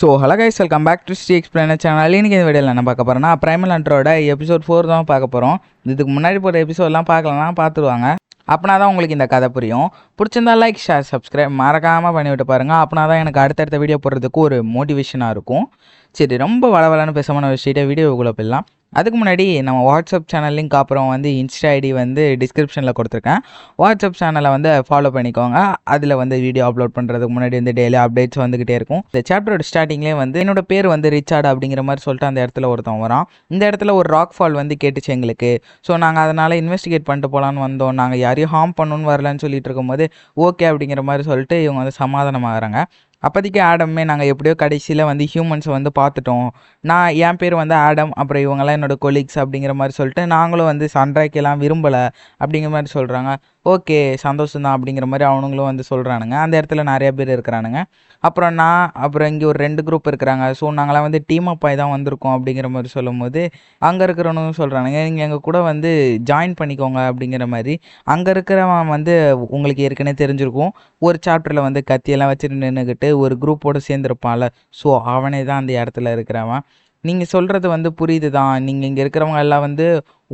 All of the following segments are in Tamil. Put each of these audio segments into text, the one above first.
So hello guys, welcome back to Shri explainer channel. இன்றைக்கி இந்த வீடியோவில் என்ன பார்க்க போகிறோன்னா, பிரைமல் ஹண்டரோட எபிசோட் 4 தான் பார்க்க போகிறோம். இதுக்கு முன்னாடி போகிற எபிசோடெலாம் பார்க்கலன்னா பார்த்துருவாங்க. அப்படின்னா தான் உங்களுக்கு இந்த கதை புரியும். பிடிச்சிருந்தா லைக், ஷேர், சப்ஸ்கிரைப் மறக்காமல் பண்ணிவிட்டு பாருங்கள். அப்படின்னா தான் எனக்கு அடுத்தடுத்த வீடியோ போடுறதுக்கு ஒரு மோட்டிவேஷனாக இருக்கும். சரி, ரொம்ப வளவலன்னு பேசாமல் வச்சுட்டு வீடியோக்குள்ளே போயிடலாம். அதுக்கு முன்னாடி நம்ம வாட்ஸ்அப் சேனல் லிங்க் அப்புறம் இன்ஸ்டா ஐடி டிஸ்கிரிப்ஷனில் கொடுத்துருக்கேன். வாட்ஸ்அப் சேனலை ஃபாலோ பண்ணிக்கோங்க. அதில் வீடியோ அப்லோட் பண்ணுறதுக்கு முன்னாடி டெய்லி அப்டேட்ஸ் வந்துக்கிட்டே இருக்கும். இந்த சாப்டரோட ஸ்டார்டிங்லேயே என்னோட பேர் ரிச்சார்ட் அப்படிங்கிற மாதிரி சொல்லிட்டு அந்த இடத்துல ஒருத்தன் வரான். இந்த இடத்துல ஒரு ராக் ஃபால் கேட்டுச்சு எங்களுக்கு. ஸோ நாங்கள் அதனால் இன்வெஸ்டிகேட் பண்ணிட்டு போகலான்னு வந்தோம். நாங்கள் யாரையும் ஹார்ம் பண்ணணுன்னு வரலன்னு சொல்லிட்டு இருக்கும்போது ஓகே அப்படிங்கிற மாதிரி சொல்லிட்டு இவங்க சமாதானமாகறாங்க. அப்போதைக்கு ஆடமே நாங்கள் எப்படியோ கடைசியில் ஹியூமன்ஸை பார்த்துட்டோம். என் பேர் ஆடம், அப்புறம் இவங்கெல்லாம் என்னோடய கொலீக்ஸ் அப்படிங்கிற மாதிரி சொல்லிட்டு நாங்களும் சண்டைக்கெல்லாம் விரும்பலை அப்படிங்கிற மாதிரி சொல்கிறாங்க. ஓகே, சந்தோஷம் தான் அப்படிங்கிற மாதிரி அவனுங்களும் சொல்கிறானுங்க. அந்த இடத்துல நிறைய பேர் இருக்கிறானுங்க. அப்புறம் இங்கே ஒரு 2 குரூப் இருக்கிறாங்க. ஸோ நாங்களாம் டீம் அப் ஆகி தான் வந்திருக்கோம் அப்படிங்கிற மாதிரி சொல்லும்போது அங்கே இருக்கிறவனும் சொல்கிறானுங்க, நீங்கள் எங்கள் கூட ஜாயின் பண்ணிக்கோங்க அப்படிங்கிற மாதிரி. அங்கே இருக்கிறவன் உங்களுக்கு ஏற்கனவே தெரிஞ்சிருக்கும், ஒரு சாப்டரில் கத்தியெல்லாம் வச்சுட்டு நின்றுக்கிட்டு ஒரு குரூப்போடு சேர்ந்துருப்பான்ல. ஸோ அவனே தான் அந்த இடத்துல இருக்கிறவன். நீங்கள் சொல்கிறது புரியுது தான். நீங்கள் இங்கே இருக்கிறவங்க எல்லாம்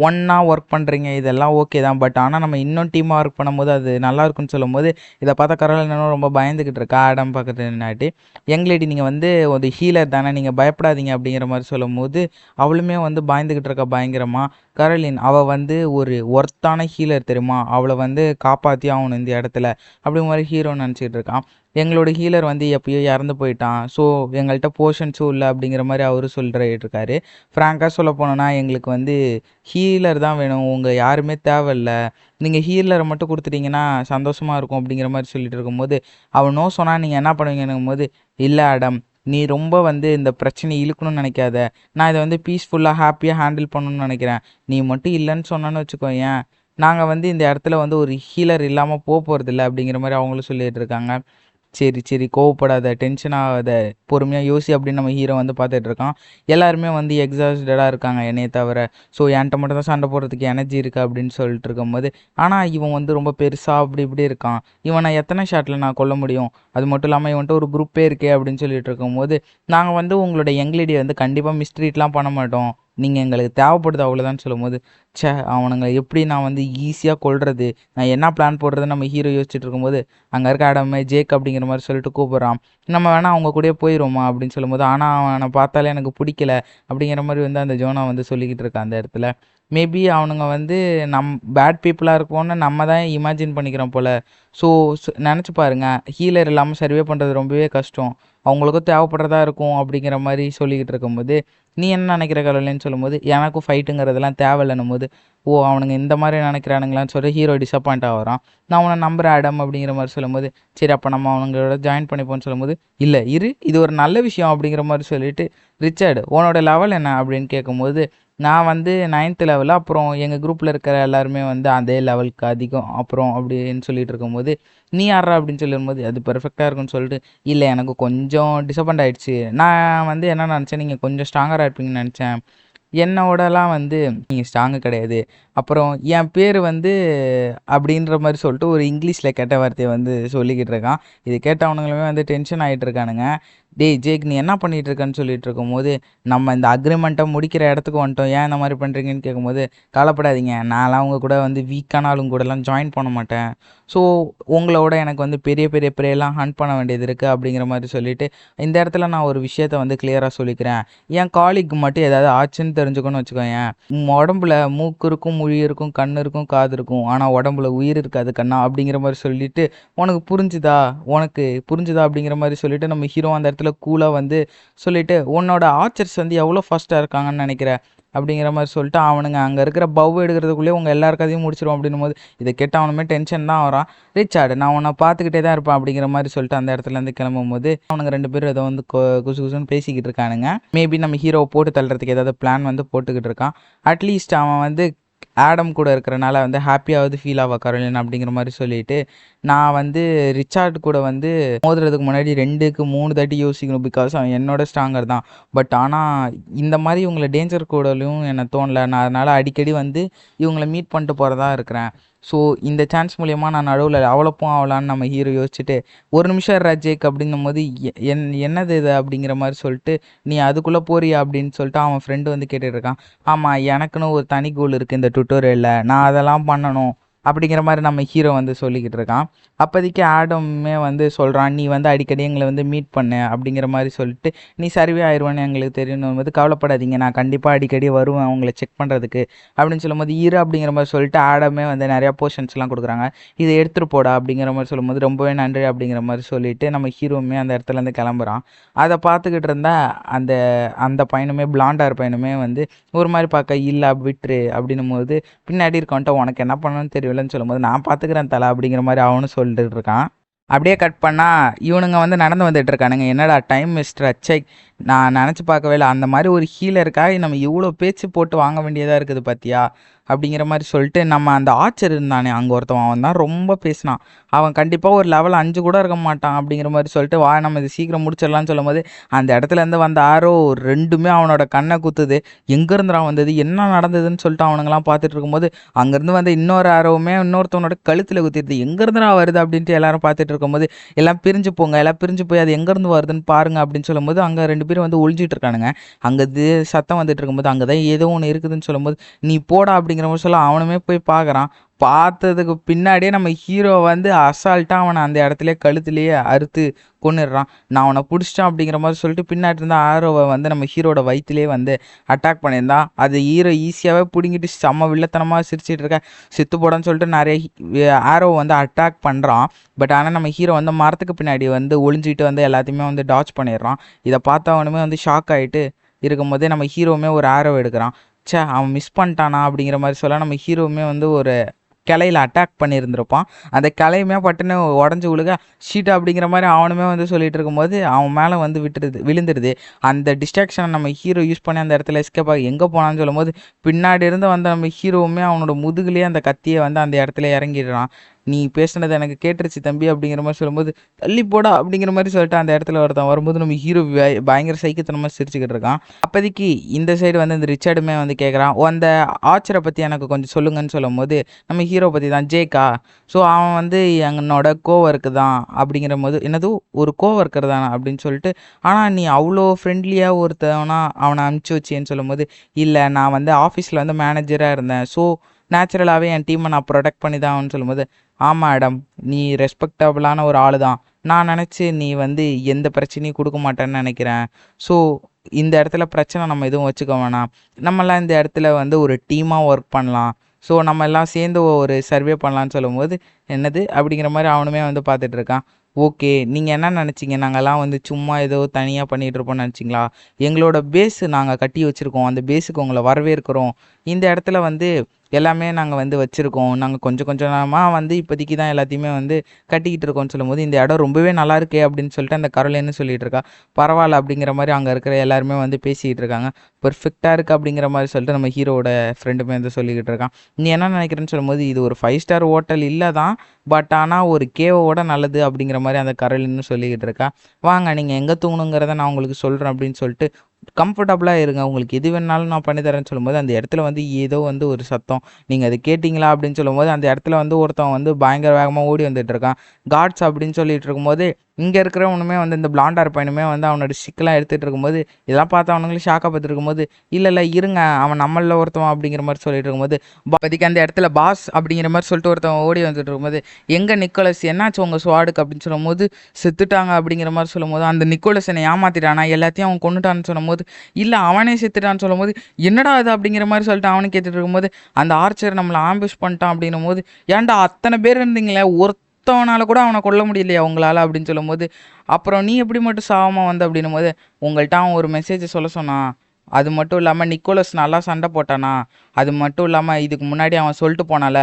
ஒன்றா ஒர்க் பண்ணுறீங்க, இதெல்லாம் ஓகே தான். பட் ஆனால் நம்ம இன்னும் டீமாக ஒர்க் பண்ணும்போது அது நல்லாயிருக்குன்னு சொல்லும்போது இதை பார்த்தா கரோலினாவும் ரொம்ப பயந்துக்கிட்டு இருக்கா. ஆடம் பக்கத்து நின்னாட்டி, யங்லேடி நீங்கள் ஒரு ஹீலர் தானே, நீங்கள் பயப்படாதீங்க அப்படிங்கிற மாதிரி சொல்லும்போது அவளுமே பயந்துக்கிட்டு இருக்கா பயங்கரமாக. கரோலின் அவள் ஒரு ஒர்த்தான ஹீலர் தெரியுமா, அவளை காப்பாற்றி ஆகணும் இந்த இடத்துல அப்படிங்கிற மாதிரி ஹீரோன்னு நினச்சிக்கிட்டு இருக்கான். எங்களோட ஹீலர் எப்பயோ இறந்து போயிட்டான். ஸோ எங்கள்கிட்ட போர்ஷன்ஸும் இல்லை அப்படிங்கிற மாதிரி அவரு சொல்லிட்டு. ஃப்ராங்காக சொல்ல போனோன்னா எங்களுக்கு ஹீலர் தான் வேணும், உங்கள் யாருமே தேவையில்ல, நீங்கள் ஹீலரை மட்டும் கொடுத்துட்டீங்கன்னா சந்தோஷமாக இருக்கும் அப்படிங்கிற மாதிரி சொல்லிட்டு இருக்கும்போது அவன் நோ சொன்னால் நீங்கள் என்ன பண்ணுவீங்கன்னும் போது, இல்லை ஆடம், நீ ரொம்ப இந்த பிரச்சனையை இழுக்கணும்னு நினைக்காத, நான் இதை பீஸ்ஃபுல்லாக ஹாப்பியாக ஹேண்டில் பண்ணணும்னு நினைக்கிறேன். நீ மட்டும் இல்லைன்னு சொன்னான்னு வச்சுக்கோ, ஏன் நாங்கள் இந்த இடத்துல ஒரு ஹீலர் இல்லாமல் போகிறதில்ல அப்படிங்கிற மாதிரி அவங்களும் சொல்லிட்டு இருக்காங்க. சரி கோவப்படாத, டென்ஷன் ஆகாத, பொறுமையாக யோசி அப்படின்னு நம்ம ஹீரோ பார்த்துட்டு இருக்கான். எல்லாருமே எக்ஸாஸ்டடாக இருக்காங்க என்னையை தவிர. ஸோ என்கிட்ட மட்டும் தான் சண்டை போடுறதுக்கு எனர்ஜி இருக்குது அப்படின்னு சொல்லிட்டு இருக்கும்போது, ஆனால் இவன் ரொம்ப பெருசாக இப்படி இருக்கான், இவனை எத்தனை ஷாட்டில் நான் கொல்ல முடியும், அது மட்டும் இல்லாமல் இவன்ட்டு ஒரு குரூப்பே இருக்கே அப்படின்னு சொல்லிட்டு இருக்கும்போது, நாங்கள் உங்களோட யங்லேடியை கண்டிப்பாக மிஸ்ட்ரீட்லாம் பண்ண மாட்டோம், நீங்கள் எங்களுக்கு தேவைப்படுது அவ்வளோதான் சொல்லும்போது, அவனுங்க எப்படி நான் ஈஸியாக கொள்வது, நான் என்ன பிளான் போடுறது நம்ம ஹீரோ யோசிச்சுட்டு இருக்கும்போது அங்கே இருக்க ஆடமே ஜேக் அப்படிங்கிற மாதிரி சொல்லிட்டு கூப்பிட்றான். நம்ம வேணால் அவங்க கூடயே போயிடுவோமா அப்படின்னு சொல்லும்போது, ஆனால் அவனை பார்த்தாலே எனக்கு பிடிக்கல அப்படிங்கிற மாதிரி அந்த ஜோனா சொல்லிக்கிட்டு இருக்கான் அந்த இடத்துல. மேபி அவனுங்க பேட் பீப்புளாக இருக்கும்னு நம்ம தான் இமேஜின் பண்ணிக்கிறோம் போல். ஸோ நினச்சி பாருங்கள், ஹீலர் இல்லாமல் சர்வே பண்ணுறது ரொம்பவே கஷ்டம், அவங்களுக்கும் தேவைப்படுறதா இருக்கும் அப்படிங்கிற மாதிரி சொல்லிக்கிட்டு இருக்கும்போது, நீ என்ன நினைக்கிற கரோலின்னு சொல்லும்போது, எனக்கும் ஃபைட்டுங்கிறதெல்லாம் தேவையில்லைன்னும் போது, ஓ அவனுங்க இந்த மாதிரி நினைக்கிறானுங்களான்னு சொல்லி ஹீரோ டிசப்பாயிண்ட் ஆகிறான். நான் அவனை நம்புகிறேன் ஆடம் அப்படிங்கிற மாதிரி சொல்லும்போது, சரி அப்போ நம்ம அவனுங்களோட ஜாயின் பண்ணிப்போன்னு சொல்லும்போது, இல்லை இது ஒரு நல்ல விஷயம் அப்படிங்கிற மாதிரி சொல்லிட்டு, ரிச்சர்டு உன்னோட லெவல் என்ன அப்படின்னு கேட்கும்போது, நான் 9th லெவலில், அப்புறம் எங்கள் குரூப்பில் இருக்கிற எல்லாருமே அதே லெவலுக்கு அதிகம் அப்புறம் அப்படின்னு சொல்லிட்டு இருக்கும்போது, நீ யாரா அப்படின்னு சொல்லும்போது அது பெர்ஃபெக்டாக இருக்குன்னு சொல்லிட்டு, இல்லை எனக்கு கொஞ்சம் டிசப்பாயிண்ட் ஆகிடுச்சு, நான் என்ன நினச்சேன், நீங்கள் கொஞ்சம் ஸ்ட்ராங்கராக இருப்பீங்கன்னு நினச்சேன், என்னோடலாம் நீங்கள் ஸ்ட்ராங்கு கிடையாது, அப்புறம் என் பேர் அப்படின்ற மாதிரி சொல்லிட்டு ஒரு இங்கிலீஷில் கெட்ட வார்த்தையை சொல்லிக்கிட்டு இருக்கான். இது கேட்டவனுங்களுமே டென்ஷன் ஆகிட்டு இருக்கானுங்க. டேய் ஜேக், நீ என்ன பண்ணிகிட்டு இருக்கன்னு சொல்லிட்டு இருக்கும்போது, நம்ம இந்த அக்ரிமெண்ட்டை முடிக்கிற இடத்துக்கு வந்துட்டோம், ஏன் இந்த மாதிரி பண்ணுறீங்கன்னு கேட்கும்போது, கவலைப்படாதீங்க, நான்லாம் அவங்க கூட வீக்கானாலும் கூடலாம் ஜாயின் பண்ண மாட்டேன். ஸோ உங்களோட எனக்கு பெரிய பெரிய ப்ரேலாம் ஹண்ட் பண்ண வேண்டியது இருக்குது அப்படிங்கிற மாதிரி சொல்லிவிட்டு, இந்த இடத்துல நான் ஒரு விஷயத்தை கிளியராக சொல்லிக்கிறேன், என் காலிக்கு மட்டும் ஏதாவது ஆச்சுன்னு தெரிஞ்சுக்கணும்னு வச்சுக்கோங்க, உடம்புல மூக்கு இருக்கும், மொழி இருக்கும், கண் இருக்கும், காது இருக்கும், ஆனால் உடம்புல உயிர் இருக்காது கண்ணா அப்படிங்கிற மாதிரி சொல்லிவிட்டு, உனக்கு புரிஞ்சுதா அப்படிங்கிற மாதிரி சொல்லிவிட்டு நம்ம ஹீரோ அந்த இடத்துல கூலாக சொல்லிவிட்டு, உன்னோட ஆர்ச்சர்ஸ் எவ்வளோ ஃபாஸ்ட்டாக இருக்காங்கன்னு நினைக்கிறேன் அப்படிங்கிற மாதிரி சொல்லிட்டு, அவனுங்க அங்கே இருக்கிற பவ் எடுக்கிறதுக்குள்ளேயே உங்கள் எல்லாருக்காதையும் முடிச்சிடும் அப்படின்னும் போது, இதை கேட்ட அவனுமே டென்ஷன் தான் வரான். ரிச்சார்டு, நான் உன்னை பார்த்துக்கிட்டே தான் இருப்பேன் அப்படிங்கிற மாதிரி சொல்லிட்டு அந்த இடத்துலேருந்து கிளம்பும் போது அவனுங்க 2 பேரும் ஏதோ குசு குசுன்னு பேசிக்கிட்டு இருக்கானுங்க. மேபி நம்ம ஹீரோவை போட்டு தள்ளுறதுக்கு ஏதாவது பிளான் போட்டுக்கிட்டு இருக்கான். அட்லீஸ்ட் அவன் ஆடம் கூட இருக்கிறனால ஹாப்பியாவது ஃபீல் ஆவா கரோலின் அப்படிங்கிற மாதிரி சொல்லிட்டு, நான் ரிச்சார்ட் கூட மோதுறதுக்கு முன்னாடி 2க்கு 3 தாட்டி யோசிக்கணும், பிகாஸ் அவன் என்னோட ஸ்ட்ராங்கர் தான். பட் ஆனால் இந்த மாதிரி இவங்களை டேஞ்சர் கூடலையும் எனக்கு தோணலை, நான் அதனால் அடிக்கடி இவங்களை மீட் பண்ணிட்டு போகிறதா இருக்கிறேன். ஸோ இந்த சான்ஸ் மூலியமாக நான் நடுவில் டெவலப்பும் ஆகலான்னு நம்ம ஹீரோ யோசிச்சுட்டு, ஒரு நிமிஷம் இருடா ஜேக் அப்படின்னும் போது என்னது இது அப்படிங்கிற மாதிரி சொல்லிட்டு, நீ அதுக்குள்ளே போறியா அப்படின்னு சொல்லிட்டு அவன் ஃப்ரெண்டு வந்து கேட்டுட்டு இருக்கான். ஆமாம், எனக்குன்னு ஒரு தனி கோல் இருக்குது இந்த டுட்டோரியலில், நான் அதெல்லாம் பண்ணணும் அப்படிங்கிற மாதிரி நம்ம ஹீரோ வந்து சொல்லிக்கிட்டு இருக்கான். அப்போதைக்கு ஆடமே வந்து சொல்கிறான், நீ வந்து அடிக்கடி எங்களை வந்து மீட் பண்ணு அப்படிங்கிற மாதிரி சொல்லிட்டு, நீ சர்வே ஆயிடுவேன்னு எங்களுக்கு தெரியணும் போது கவலைப்படாதீங்க, நான் கண்டிப்பாக அடிக்கடி வருவேன் உங்களை செக் பண்ணுறதுக்கு அப்படின்னு சொல்லும்போது, அப்படிங்கிற மாதிரி சொல்லிட்டு ஆடமே வந்து நிறையா போர்ஷன்ஸ்லாம் கொடுக்குறாங்க. இதை எடுத்துகிட்டு போடா அப்படிங்கிற மாதிரி சொல்லும்போது, ரொம்பவே நன்றி அப்படிங்கிற மாதிரி சொல்லிட்டு நம்ம ஹீரோவுமே அந்த இடத்துலேருந்து கிளம்புறான். அதை பார்த்துக்கிட்டு இருந்தால் அந்த அந்த பையனுமே பிளாண்டார் பையனுமே வந்து ஒரு மாதிரி பார்க்க, இல்லை விட்டுரு அப்படின்னும் போது, பின்னாடி இருக்கவன்ட்ட உனக்கு என்ன பண்ணணும்னு தெரியலன்னு சொல்லும்போது, நான் பார்த்துக்கிறேன் தலை அப்படிங்கிற மாதிரி அவனும் சொல்லிட்டு இருக்கான். அப்படியே கட் பண்ணால் இவனுங்க வந்து நடந்து வந்துட்டு இருக்கானுங்க. என்னடா டைம் மிஸ்டர் அச்சை, நான் நினச்சி பார்க்கவே இல்லை அந்த மாதிரி ஒரு ஹீலருக்காக நம்ம இவ்வளோ பேச்சு போட்டு வாங்க வேண்டியதாக இருக்குது பார்த்தியா அப்படிங்கிற மாதிரி சொல்லிட்டு, நம்ம அந்த ஆச்சர் இருந்தானே அங்கே ஒருத்தவன், அவன் தான் ரொம்ப பேசினான். அவன் கண்டிப்பாக ஒரு லெவல் 5 கூட இருக்க மாட்டான் அப்படிங்கிற மாதிரி சொல்லிட்டு, வா நம்ம இது சீக்கிரம் முடிச்சிடலான்னு சொல்லும் போது, அந்த இடத்துலேருந்து வந்த ஆரோ ரெண்டுமே அவனோட கண்ணை குத்துது. எங்கேருந்துடா வந்தது, என்ன நடந்ததுன்னு சொல்லிட்டு அவனுங்களாம் பார்த்துட்டு இருக்கும்போது, அங்கேருந்து வந்த இன்னொரு ஆரோவுமே இன்னொருத்தவனோட கழுத்தில் குத்திடுது. எங்கேருந்துடா வருது அப்படின்ட்டு எல்லாரும் பார்த்துட்டு இருக்கும்போது, எல்லாம் பிரிஞ்சு போங்க, எல்லாம் பிரிஞ்சு போய் அது எங்கேருந்து வருதுன்னு பாருங்க அப்படின்னு சொல்லும்போது, அங்கே 2 பேரும் வந்து ஒழிஞ்சிட்டு இருக்கானுங்க. அங்கே சத்தம் வந்துட்டு இருக்கும்போது, அங்கே தான் ஏதோ ஒன்று இருக்குதுன்னு சொல்லும்போது, நீ போடா அப்படிங்கிற மாதிரி சொல்ல அவனுமே போய் பார்க்குறான். பார்த்ததுக்கு பின்னாடியே நம்ம ஹீரோ வந்து அசால்ட்டாக அவனை அந்த இடத்துல கழுத்துலேயே அறுத்து கொன்னுடுறான். நான் அவனை பிடிச்சிட்டான் அப்படிங்கிற மாதிரி சொல்லிட்டு பின்னாடி இருந்த ஆரோவை வந்து நம்ம ஹீரோட வயிற்றுலேயே வந்து அட்டாக் பண்ணியிருந்தான். அது ஹீரோ ஈஸியாகவே பிடுங்கிட்டு செம்ம வில்லத்தனமாக சிரிச்சிட்டு இருக்க, செத்து போடான்னு சொல்லிட்டு நிறைய ஆரோ வந்து அட்டாக் பண்ணுறான். பட் ஆனால் நம்ம ஹீரோ வந்து மரத்துக்கு பின்னாடி வந்து ஒளிஞ்சிட்டு வந்து எல்லாத்தையுமே வந்து டாச் பண்ணிடுறான். இதை பார்த்து அவனுமே வந்து ஷாக் ஆகிட்டு இருக்கும்போதே நம்ம ஹீரோவுமே ஒரு ஆரோ எடுக்கிறான். அவன் மிஸ் பண்ணிட்டானா அப்படிங்கிற மாதிரி சொல்ல, நம்ம ஹீரோவுமே வந்து ஒரு கிளையில் அட்டாக் பண்ணியிருந்திருப்பான். அந்த கிளையுமே பட்டுன்னு உடஞ்சி விழுக ஷீட் அப்படிங்கிற மாதிரி அவனுமே வந்து சொல்லிட்டு இருக்கும்போது அவன் மேலே வந்து விழுந்துருது. அந்த டிஸ்ட்ராக்ஷனை நம்ம ஹீரோ யூஸ் பண்ணி அந்த இடத்துல எஸ்கேப் ஆகி எங்கே போனான்னு சொல்லும்போது, பின்னாடி இருந்து வந்த நம்ம ஹீரோவுமே அவனோட முதுகுலேயே அந்த கத்தியை வந்து அந்த இடத்துல இறங்கிடுறான். நீ பேசுனது எனக்கு கேட்டுருச்சு தம்பி அப்படிங்கிற மாதிரி சொல்லும்போது, தள்ளி போடா அப்படிங்கிற மாதிரி சொல்லிட்டு அந்த இடத்துல ஒருத்தன் வரும்போது நம்ம ஹீரோ பயங்கர சைக்கித்தனமாக சிரிச்சுக்கிட்டு இருக்கான். அப்போதைக்கு இந்த சைடு வந்து இந்த ரிச்சர்டுமே வந்து கேட்குறான், அந்த ஆச்சரை பற்றி எனக்கு கொஞ்சம் சொல்லுங்கன்னு சொல்லும்போது, நம்ம ஹீரோ பற்றி தான் ஜேக்கா, ஸோ அவன் வந்து என்னோட கோவர்க்கு தான் அப்படிங்கிற போது, என்னது ஒரு கோவர்க்கர் தானே அப்படின்னு சொல்லிட்டு, ஆனால் நீ அவ்வளோ ஃப்ரெண்ட்லியாக ஒருத்தவனா அவனை அனுப்பிச்சி வச்சேன்னு சொல்லும்போது, இல்லை நான் வந்து ஆஃபீஸில் வந்து மேனேஜராக இருந்தேன், ஸோ நேச்சுரலாகவே என் டீமை நான் ப்ரொடெக்ட் பண்ணி தான் ஆகுன்னு சொல்லும்போது, ஆமாம் மேடம், நீ ரெஸ்பெக்டபுளான ஒரு ஆள் தான், நான் நினச்சி நீ வந்து எந்த பிரச்சனையும் கொடுக்க மாட்டேன்னு நினைக்கிறேன். ஸோ இந்த இடத்துல பிரச்சனை நம்ம எதுவும் வச்சுக்க வேணாம், நம்மளாம் இந்த இடத்துல வந்து ஒரு டீமாக ஒர்க் பண்ணலாம், ஸோ நம்ம எல்லாம் சேர்ந்து ஒரு சர்வே பண்ணலான்னு சொல்லும்போது, என்னது அப்படிங்கிற மாதிரி அவனுமே வந்து பார்த்துட்டு இருக்கான். ஓகே, நீங்கள் என்ன நினச்சிங்க, நாங்கள்லாம் வந்து சும்மா ஏதோ தனியாக பண்ணிகிட்டு இருப்போம்னு நினச்சிங்களா? எங்களோட பேஸு நாங்கள் கட்டி வச்சுருக்கோம், அந்த பேஸுக்கு உங்களை வரவேற்கிறோம். இந்த இடத்துல வந்து எல்லாமே நாங்கள் வந்து வச்சுருக்கோம், நாங்கள் கொஞ்சம் கொஞ்சமாக வந்து இப்போதைக்கு தான் எல்லாத்தையுமே வந்து கட்டிக்கிட்டு இருக்கோம்னு சொல்லும்போது, இந்த இடம் ரொம்பவே நல்லா இருக்கே அப்படின்னு சொல்லிட்டு அந்த கரோலின்னு சொல்லிட்டு இருக்கா. பரவாயில்ல அப்படிங்கிற மாதிரி அங்கே இருக்கிற எல்லாருமே வந்து பேசிக்கிட்டு இருக்காங்க. பெர்ஃபெக்டாக இருக்குது அப்படிங்கிற மாதிரி சொல்லிட்டு நம்ம ஹீரோவோட ஃப்ரெண்டுமே வந்து சொல்லிக்கிட்டு இருக்கான். நீ என்ன நினைக்கிறேன்னு சொல்லும்போது, இது ஒரு 5 ஸ்டார் ஹோட்டல் இல்லை தான், பட் ஆனால் ஒரு கேவோட நல்லது அப்படிங்கிற மாதிரி அந்த கரோலின்னு சொல்லிக்கிட்டு இருக்கா. வாங்க நீங்கள் எங்கே தூங்கணுங்கிறத நான் உங்களுக்கு சொல்கிறேன் அப்படின்னு சொல்லிட்டு, கம்ஃபர்டபுளாக இருங்க, உங்களுக்கு எது வேணாலும் நான் பண்ணி தரேன்னு சொல்லும்போது, அந்த இடத்துல வந்து ஏதோ வந்து ஒரு சத்தம், நீங்கள் அது கேட்டிங்களா அப்படின்னு சொல்லும்போது, அந்த இடத்துல வந்து ஒருத்தன் வந்து பயங்கர வேகமாக ஓடி வந்துட்டு இருக்கான். காட்ஸ் அப்படின்னு சொல்லிட்டு இருக்கும்போது, இங்கே இருக்கிறவனுமே வந்து இந்த பிளாண்டார் பையனுமே வந்து அவனோட ஸ்டிக்கெலாம் எடுத்துகிட்டு இருக்கும்போது, இதெல்லாம் பார்த்து அவனுங்களும் ஷாக்காக பார்த்துட்டு இருக்கும்போது, இல்லை இருங்க அவன் நம்மளில் ஒருத்தவன் அப்படிங்கிற மாதிரி சொல்லிட்டு இருக்கும்போது, இப்போதைக்கு அந்த இடத்துல பாஸ் அப்படிங்கிற மாதிரி சொல்லிட்டு ஒருத்தவன் ஓடி வந்துட்டு இருக்கும்போது, எங்கே நிக்கோலஸ், என்னாச்சு உங்கள் ஸ்வாடுக்கு அப்படின்னு சொல்லும்போது, செத்துட்டாங்க அப்படிங்கிற மாதிரி சொல்லும்போது, அந்த நிக்கோலஸ் என்னை ஏமாத்திட்டானா, எல்லாத்தையும் அவன் கொண்டுட்டான்னு சொல்லும்போது, இல்லை அவனே செத்துட்டான்னு சொல்லும்போது, என்னடா அது அப்படிங்கிற மாதிரி சொல்லிட்டு அவனு கேட்டுட்டு இருக்கும்போது, அந்த ஆர்ச்சர் நம்மளை ஆம்பிஷ் பண்ணிட்டான் அப்படின்னும் போது, ஏன்டா அத்தனை பேர் இருந்தீங்களே, ஒருத்தவனால கூட அவனை கொல்ல முடியலையா உங்களால் அப்படின்னு சொல்லும்போது, அப்புறம் நீ எப்படி மட்டும் சாவமாக வந்த அப்படின்னும் போது, உங்கள்கிட்ட அவன் ஒரு மெசேஜை சொல்ல சொன்னான், அது மட்டும் இல்லாமல் நிக்கோலஸ் நல்லா சண்டை போட்டானா, அது மட்டும் இல்லாமல் இதுக்கு முன்னாடி அவன் சொல்லிட்டு போனால,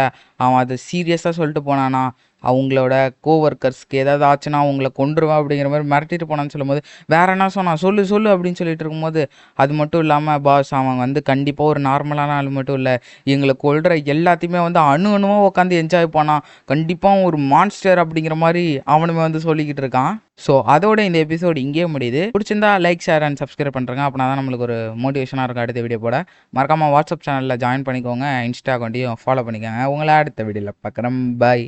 அவன் அது சீரியஸாக சொல்லிட்டு போனானா, அவங்களோட கோவொர்க்கர்ஸ்க்கு ஏதாவது ஆச்சுன்னா அவங்கள கொன்றுவேன் அப்படிங்கிற மாதிரி மிரட்டிட்டு போனான்னு சொல்லும்போது வேற என்ன சொன்னான் சொல்லு சொல்லு அப்படின்னு சொல்லிட்டு இருக்கும்போது அது மட்டும் இல்லாமல் பாஸ் அவன் வந்து கண்டிப்பாக ஒரு நார்மலான ஆள் மட்டும் இல்லை, எங்களை கொல்ற எல்லாத்தையுமே வந்து அணுவாக உட்காந்து என்ஜாய் பண்ணான், கண்டிப்பாக ஒரு மான்ஸ்டர் அப்படிங்கிற மாதிரி அவனுமே வந்து சொல்லிக்கிட்டு இருக்கான். ஸோ அதோட இந்த எபிசோடு இங்கேயே முடியுது. பிடிச்சிருந்தா லைக் ஷேர் அண்ட் சப்ஸ்கிரைப் பண்ணுறேங்க. அப்படின்னா தான் நம்மளுக்கு ஒரு மோட்டிவேஷனாக இருக்கும் அடுத்த வீடியோ போட. மறக்காமல் வாட்ஸ்அப் சேனலில் ஜாயின் பண்ணிக்கோங்க, இன்ஸ்டா அக்கௌண்ட்டையும் ஃபாலோ பண்ணிக்கோங்க. உங்களை அடுத்த வீடியோவில் பார்க்குறேன். பாய்.